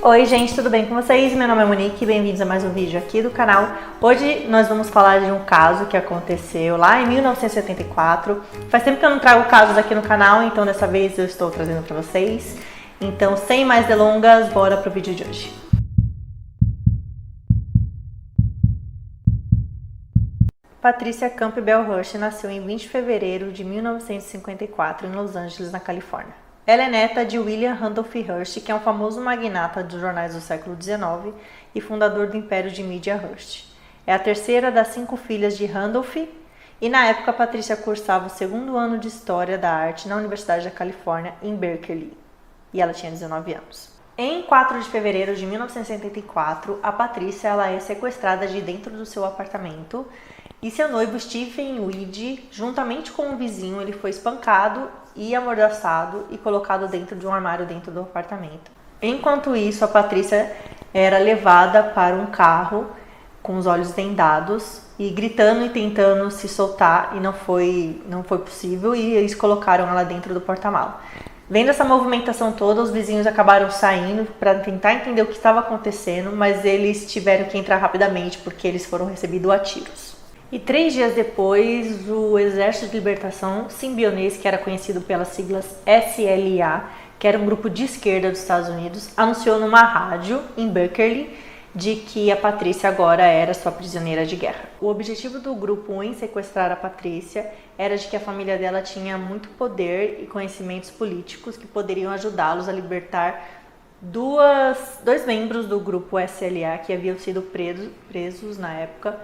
Oi gente, tudo bem com vocês? Meu nome é Monique e bem-vindos a mais um vídeo aqui do canal. Hoje nós vamos falar de um caso que aconteceu lá em 1974. Faz tempo que eu não trago casos aqui no canal, então dessa vez eu estou trazendo para vocês. Então, sem mais delongas, bora pro vídeo de hoje. Patricia Campbell Hearst nasceu em 20 de fevereiro de 1954 em Los Angeles, na Califórnia. Ela é neta de William Randolph Hearst, que é um famoso magnata dos jornais do século XIX e fundador do império de mídia Hearst. É a terceira das 5 filhas de Randolph e na época Patricia cursava o segundo ano de História da Arte na Universidade da Califórnia, em Berkeley, e ela tinha 19 anos. Em 4 de fevereiro de 1974, a Patricia é sequestrada de dentro do seu apartamento e seu noivo Stephen Weed, juntamente com um vizinho, ele foi espancado e amordaçado e colocado dentro de um armário dentro do apartamento. Enquanto isso, a Patricia era levada para um carro com os olhos vendados e gritando e tentando se soltar, e não foi possível, e eles colocaram ela dentro do porta-malas. Vendo essa movimentação toda, os vizinhos acabaram saindo para tentar entender o que estava acontecendo, mas eles tiveram que entrar rapidamente porque eles foram recebidos a tiros. E 3 dias depois, o Exército de Libertação Simbionês, que era conhecido pelas siglas SLA, que era um grupo de esquerda dos Estados Unidos, anunciou numa rádio em Berkeley de que a Patricia agora era sua prisioneira de guerra. O objetivo do grupo em sequestrar a Patricia era de que a família dela tinha muito poder e conhecimentos políticos que poderiam ajudá-los a libertar dois membros do grupo SLA que haviam sido presos na época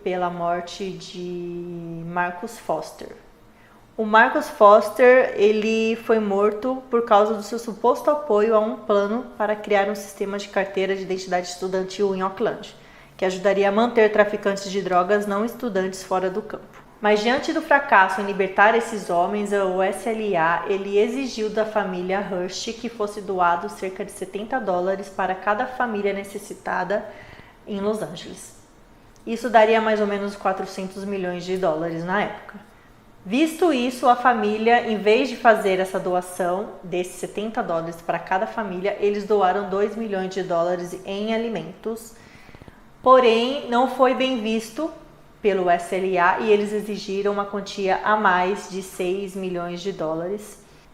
pela morte de Marcus Foster. O Marcus Foster, ele foi morto por causa do seu suposto apoio a um plano para criar um sistema de carteira de identidade estudantil em Oakland, que ajudaria a manter traficantes de drogas não estudantes fora do campo. Mas diante do fracasso em libertar esses homens, o SLA ele exigiu da família Hearst que fosse doado cerca de $70 para cada família necessitada em Los Angeles. Isso daria mais ou menos $400 milhões na época. Visto isso, a família, em vez de fazer essa doação desses $70 para cada família, eles doaram $2 milhões em alimentos. Porém, não foi bem visto pelo SLA e eles exigiram uma quantia a mais de $6 milhões,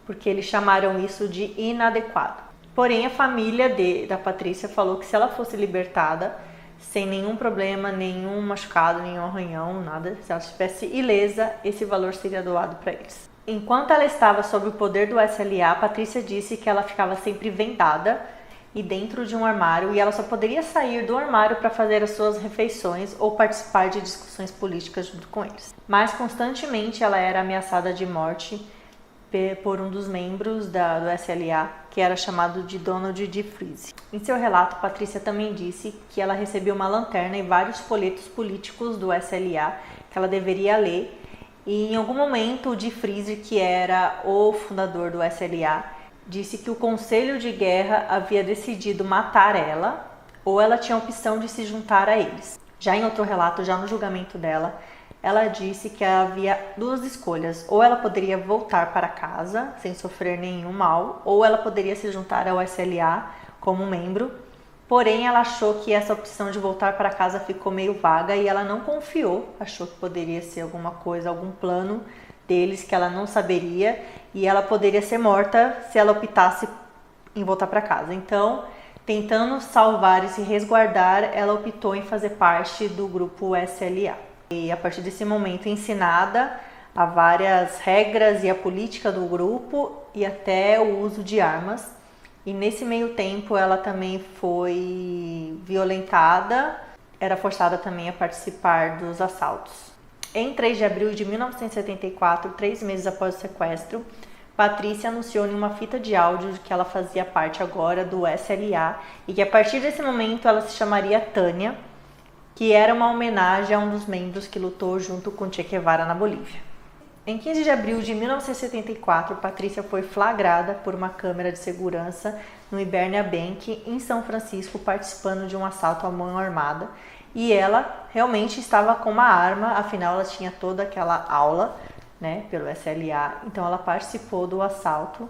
porque eles chamaram isso de inadequado. Porém, a família da Patricia falou que se ela fosse libertada, sem nenhum problema, nenhum machucado, nenhum arranhão, nada, se ela estivesse ilesa, esse valor seria doado para eles. Enquanto ela estava sob o poder do SLA, a Patricia disse que ela ficava sempre vendada e dentro de um armário, e ela só poderia sair do armário para fazer as suas refeições ou participar de discussões políticas junto com eles. Mas constantemente ela era ameaçada de morte por um dos membros do SLA, que era chamado de Donald D. Freeze. Em seu relato, Patricia também disse que ela recebeu uma lanterna e vários folhetos políticos do SLA que ela deveria ler, e em algum momento o D. Freeze, que era o fundador do SLA, disse que o Conselho de Guerra havia decidido matar ela, ou ela tinha a opção de se juntar a eles. Já em outro relato, já no julgamento dela, ela disse que havia 2 escolhas, ou ela poderia voltar para casa sem sofrer nenhum mal, ou ela poderia se juntar ao SLA como membro. Porém, ela achou que essa opção de voltar para casa ficou meio vaga e ela não confiou, achou que poderia ser alguma coisa, algum plano deles que ela não saberia, e ela poderia ser morta se ela optasse em voltar para casa. Então, tentando salvar e se resguardar, ela optou em fazer parte do grupo SLA. E a partir desse momento, ensinada a várias regras e a política do grupo e até o uso de armas. E nesse meio tempo ela também foi violentada, era forçada também a participar dos assaltos. Em 3 de abril de 1974, 3 meses após o sequestro, Patricia anunciou em uma fita de áudio que ela fazia parte agora do SLA e que a partir desse momento ela se chamaria Tânia, que era uma homenagem a um dos membros que lutou junto com Che Guevara na Bolívia. Em 15 de abril de 1974, Patricia foi flagrada por uma câmera de segurança no Hibernia Bank, em São Francisco, participando de um assalto à mão armada. E ela realmente estava com uma arma, afinal ela tinha toda aquela aula, pelo SLA. Então ela participou do assalto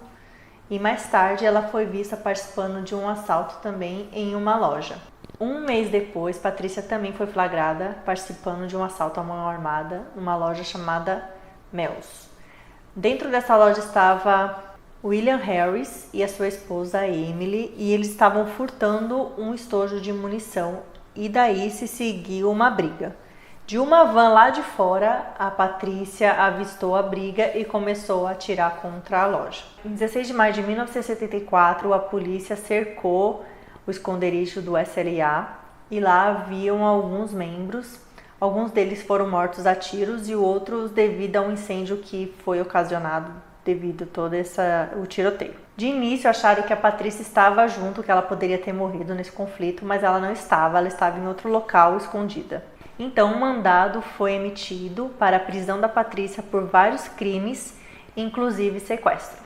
e mais tarde ela foi vista participando de um assalto também em uma loja. Um mês depois, Patrícia também foi flagrada participando de um assalto à mão armada numa loja chamada Mel's. Dentro dessa loja estava William Harris e a sua esposa Emily, e eles estavam furtando um estojo de munição, e daí se seguiu uma briga. De uma van lá de fora, a Patrícia avistou a briga e começou a atirar contra a loja. Em 16 de maio de 1974, a polícia cercou o esconderijo do SLA e lá haviam alguns membros. Alguns deles foram mortos a tiros e outros devido a um incêndio que foi ocasionado devido a todo o tiroteio. De início acharam que a Patrícia estava junto, que ela poderia ter morrido nesse conflito, mas ela não estava, ela estava em outro local escondida. Então um mandado foi emitido para a prisão da Patrícia por vários crimes, inclusive sequestro.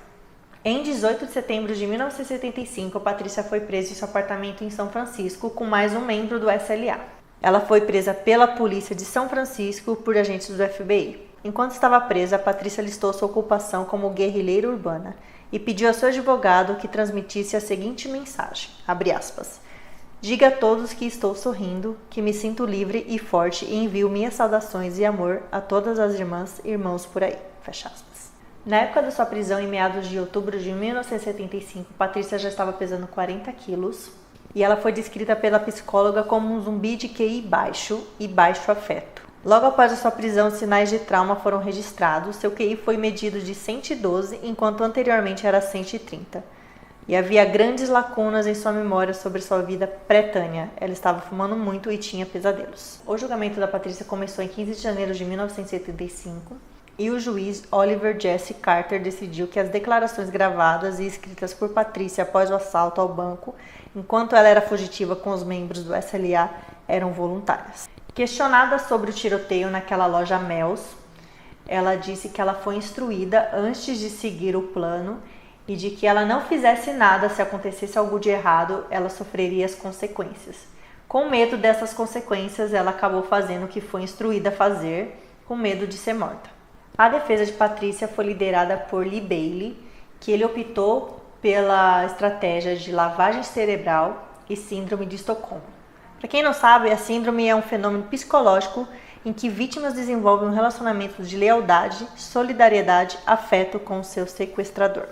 Em 18 de setembro de 1975, a Patrícia foi presa em seu apartamento em São Francisco com mais um membro do SLA. Ela foi presa pela polícia de São Francisco por agentes do FBI. Enquanto estava presa, a Patrícia listou sua ocupação como guerrilheira urbana e pediu a seu advogado que transmitisse a seguinte mensagem, abre aspas, diga a todos que estou sorrindo, que me sinto livre e forte e envio minhas saudações e amor a todas as irmãs e irmãos por aí, fecha aspas. Na época da sua prisão, em meados de outubro de 1975, Patrícia já estava pesando 40 quilos e ela foi descrita pela psicóloga como um zumbi de QI baixo e baixo afeto. Logo após a sua prisão, sinais de trauma foram registrados. Seu QI foi medido de 112, enquanto anteriormente era 130. E havia grandes lacunas em sua memória sobre sua vida pré-Tânia. Ela estava fumando muito e tinha pesadelos. O julgamento da Patrícia começou em 15 de janeiro de 1975 e o juiz Oliver Jesse Carter decidiu que as declarações gravadas e escritas por Patrícia após o assalto ao banco, enquanto ela era fugitiva com os membros do SLA, eram voluntárias. Questionada sobre o tiroteio naquela loja Mel's, ela disse que ela foi instruída antes de seguir o plano e de que ela não fizesse nada se acontecesse algo de errado, ela sofreria as consequências. Com medo dessas consequências, ela acabou fazendo o que foi instruída a fazer, com medo de ser morta. A defesa de Patrícia foi liderada por Lee Bailey, que ele optou pela estratégia de lavagem cerebral e síndrome de Estocolmo. Para quem não sabe, a síndrome é um fenômeno psicológico em que vítimas desenvolvem um relacionamento de lealdade, solidariedade, afeto com o seu sequestrador.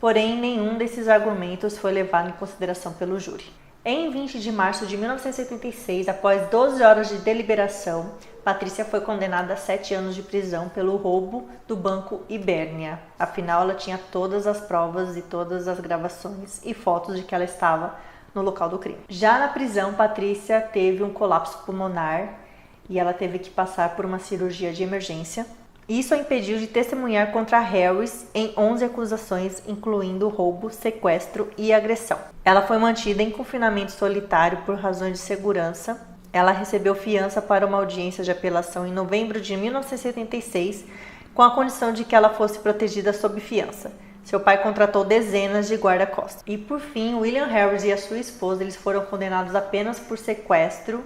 Porém, nenhum desses argumentos foi levado em consideração pelo júri. Em 20 de março de 1976, após 12 horas de deliberação, Patrícia foi condenada a 7 anos de prisão pelo roubo do Banco Ibernia. Afinal, ela tinha todas as provas e todas as gravações e fotos de que ela estava no local do crime. Já na prisão, Patrícia teve um colapso pulmonar e ela teve que passar por uma cirurgia de emergência. Isso a impediu de testemunhar contra Harris em 11 acusações, incluindo roubo, sequestro e agressão. Ela foi mantida em confinamento solitário por razões de segurança. Ela recebeu fiança para uma audiência de apelação em novembro de 1976, com a condição de que ela fosse protegida sob fiança. Seu pai contratou dezenas de guarda-costas. E por fim, William Harris e a sua esposa eles foram condenados apenas por sequestro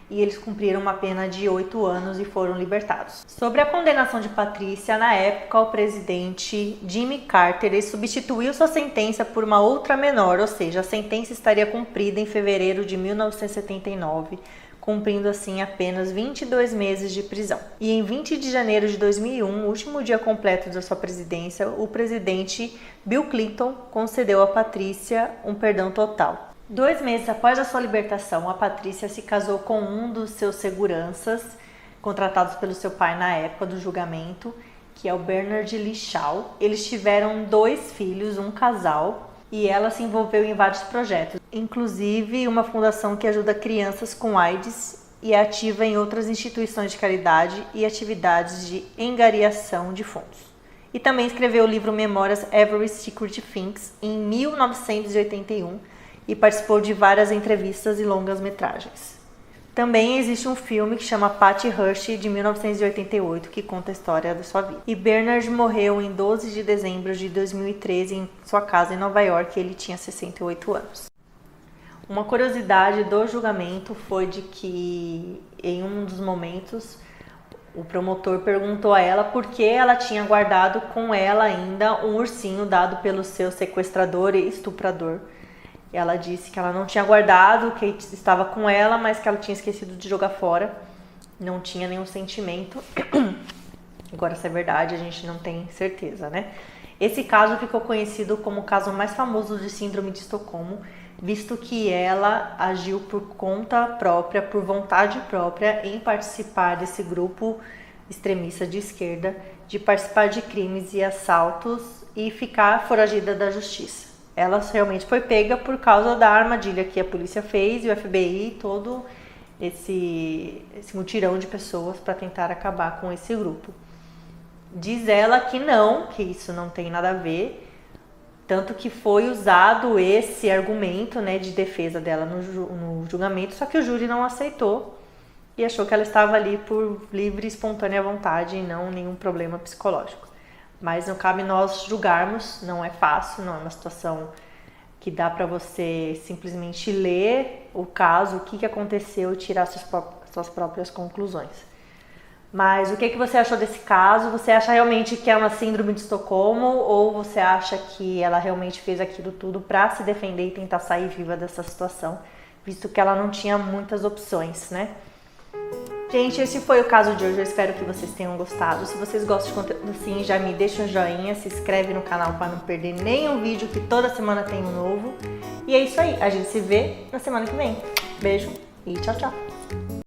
e eles cumpriram uma pena de 8 anos e foram libertados. Sobre a condenação de Patrícia, na época o presidente Jimmy Carter ele substituiu sua sentença por uma outra menor, ou seja, a sentença estaria cumprida em fevereiro de 1979, cumprindo assim apenas 22 meses de prisão. E em 20 de janeiro de 2001, o último dia completo da sua presidência, o presidente Bill Clinton concedeu a Patrícia um perdão total. 2 meses após a sua libertação, a Patrícia se casou com um dos seus seguranças, contratados pelo seu pai na época do julgamento, que é o Bernard Lee Shaw. Eles tiveram 2 filhos, um casal, e ela se envolveu em vários projetos, inclusive uma fundação que ajuda crianças com AIDS e é ativa em outras instituições de caridade e atividades de angariação de fundos. E também escreveu o livro Memórias Every Secret Things em 1981 e participou de várias entrevistas e longas-metragens. Também existe um filme que chama Patty Hearst, de 1988, que conta a história da sua vida. E Bernard morreu em 12 de dezembro de 2013 em sua casa em Nova York, ele tinha 68 anos. Uma curiosidade do julgamento foi de que, em um dos momentos, O promotor perguntou a ela por que ela tinha guardado com ela ainda um ursinho dado pelo seu sequestrador e estuprador. Ela disse que ela não tinha guardado, que estava com ela, mas que ela tinha esquecido de jogar fora. Não tinha nenhum sentimento. Agora, se é verdade, a gente não tem certeza, né? Esse caso ficou conhecido como o caso mais famoso de síndrome de Estocolmo, visto que ela agiu por conta própria, por vontade própria, em participar desse grupo extremista de esquerda, de participar de crimes e assaltos e ficar foragida da justiça. Ela realmente foi pega por causa da armadilha que a polícia fez e o FBI, todo esse mutirão de pessoas para tentar acabar com esse grupo. Diz ela que não, que isso não tem nada a ver, tanto que foi usado esse argumento, né, de defesa dela no julgamento, só que o júri não aceitou e achou que ela estava ali por livre e espontânea vontade e não nenhum problema psicológico. Mas não cabe nós julgarmos, não é fácil, não é uma situação que dá para você simplesmente ler o caso, o que aconteceu e tirar suas próprias conclusões. Mas o que você achou desse caso? Você acha realmente que é uma síndrome de Estocolmo ou você acha que ela realmente fez aquilo tudo para se defender e tentar sair viva dessa situação, visto que ela não tinha muitas opções, né? Gente, esse foi o caso de hoje, eu espero que vocês tenham gostado. Se vocês gostam de conteúdo assim, já me deixa um joinha, se inscreve no canal para não perder nenhum vídeo, que toda semana tem um novo. E é isso aí, a gente se vê na semana que vem. Beijo e tchau, tchau!